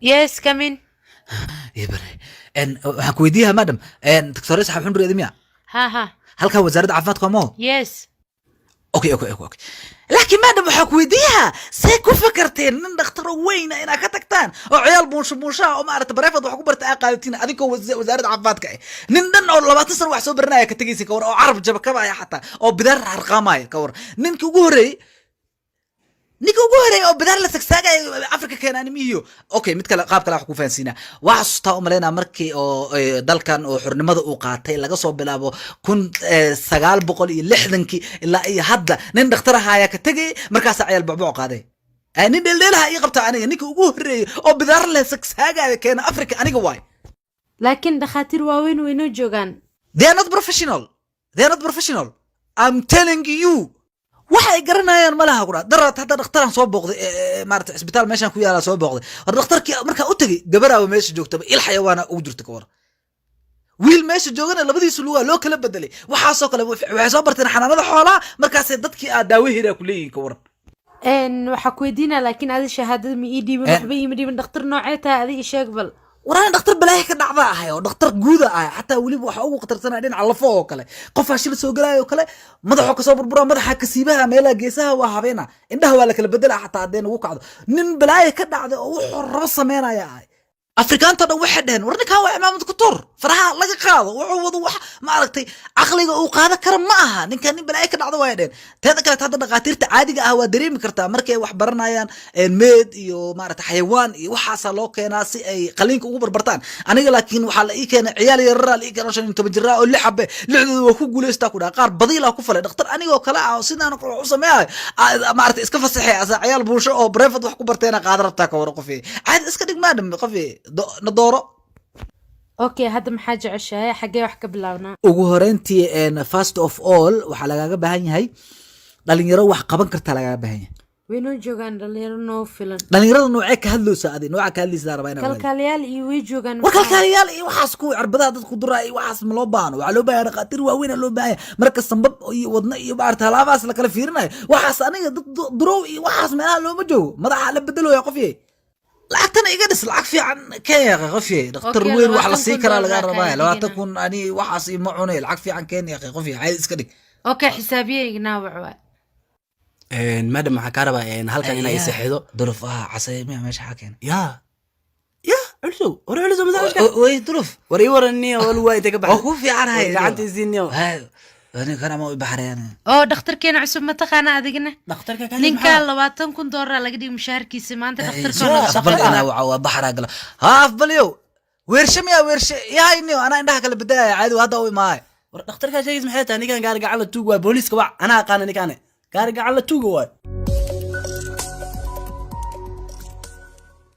Yes, come in. يبري ان waxaan ku weydiiyaa madam doctor saxab xun reedi miya Ha. halka wasaaradda caafimaadka ma Yes. okay laakiin madam waxaan ku weydiiyaa see ku fakarteen nin dhakhtar weyn inaad ka tagtaan oo ciyaal buunsha oo maaragtay bareefad wax ku barta qaadatiin adinkoo wasaaradda caafimaadka nin dhan oo 20 sano wax soo baranaya ka tagaysi ka war oo carab jaba ka baaya xataa oo bidaar harqaamaya ka war ninka ugu horeeyay ninka ugu horeeyay oo bidaar la tagsaagay Afrika keenan miyo okay mid kale qaab kale wax ku fahansiina wax soo umaleena markii oo dalkan oo xornimada uu qaatay laga soo bilaabo 1960 ilaa ay hadda nin dhakhtar ahaa ka tagay markaas ciyaal bacboo qaaday nin dheelaha ay qabta aniga ninka ugu horeeyay oo bidaar la tagsaagay keena Afrika aniga waay laakiin dhakhaatiir waaweyn way noo joogaan. They are not professional. I'm telling you. waxay garanayaan malaha qura darad hadda dhakhtaran soo booqday maartay isbitaal meeshan ku yaala soo booqday war dhakhtarkii marka u tagay gabaraawa meesha joogtaba il xayawaana ugu jirta ka war wiil meesha joogana labadiisu luga loo kala bedelay waxa soo kale waxay soo barteen xanaanada xoolaha markaas dadkii aad daawo hiraa ku leeyihiin ka war waxa ku weydiinaa laakiin aad shahaadada ma ii dhiibin waxba ii dhiibin dhakhtar noocee taa aad ii sheeg bal وران دكتور بلاي كده عضاها يا دكتور جودة حتى ولي بوح أو قطر سنة عدين على فوق كله قف شيل سوق لا يوكله مضحك كصبر برا مضحك كسيبها ميلا جيسها وهابينا إنها ولا كل بدلها حتى عدين وقعد نم بلاي كده عض وحرص مينا يا أفريقيان ترى وحدين ورنك هو إمام الدكتور فرها لقى قاضي وعوض ما عرفتي عقلي وقاعدة كرم معها نكاني بلاي كده عض واحدين تهذا هذا دقاتير عادي قهوة دريم كرتا مركي وحبرنا يان الميد يو ما عرفت حيوان وحصل له كناس أي خلينك أوبر برتان أنا لكن وحلا كان عيالي الرال كان عشان أنت بجراء اللي حبه لعبوا وكو جلست تاكل قار بضيلة وكفلة دكتور أنا وكلاء وسيدنا أنا عصام ما عرفت إسكف الصحي عيال بوش أو بريفض وحكو برتين قادر تاكل ورقفي عاد إسكدك ما دم قفي ندورة اوكي هذا محاجة عشاء حقي وحكا بلاونا ugu horeyntii first of all waxa lagaga baahan yahay dhalinyaro wax qaban karta lagaga baahan yahay waynu joogan dhalinyaro noo filan dhalinyarada noocee ka hadloosa adii nooca ka hadlaysa rabaa inaan kalkaaliyaal iyo way joogan kalkaaliyaal iyo waxaas ku cirbadaha dadku duraa iyo waxaas ma loo baahno waxa loo baahan dhaqaatiir waaweyn loo baahan marka sanbab iyo wadna iyo baarta halaabaas la kala fiirinayo waxaas aniga dad durow iyo waxaas meelaha looma joogo madaxa la bedelo yaa qofiyay lacagtana iga dhis lacag fiican keen yaa qofiyay dhakhtar weyn wax la sii karaa laga rabaa laba takun ani waxaas ma cunay lacag fiican keen yaa qofiyay caadi iska dhig okay xisaabiye ignaa waa madam waxa ka rabaa halkan inay saxido durufaha casay meesha xakeen ya culso masaajka way duruf wari warani wal way taga baxay ku fiican hay gacantii siinyo أنا كان ما يبحرين. دكتور كنا عصب متقنا أدينا. دكتور كان. نينكا لواتن كن دورة لقدي مشاركي سمان دكتور كنا. أفضل أنا وبحر أقول ها أفضل يو ورشم يا ورش يا إني أنا عندها كل بداية عادي وهذا هو معي. دكتور كان شيء اسمه حياته أنا كان قارق على توجو بوليس كوا أنا كان كارق على توجو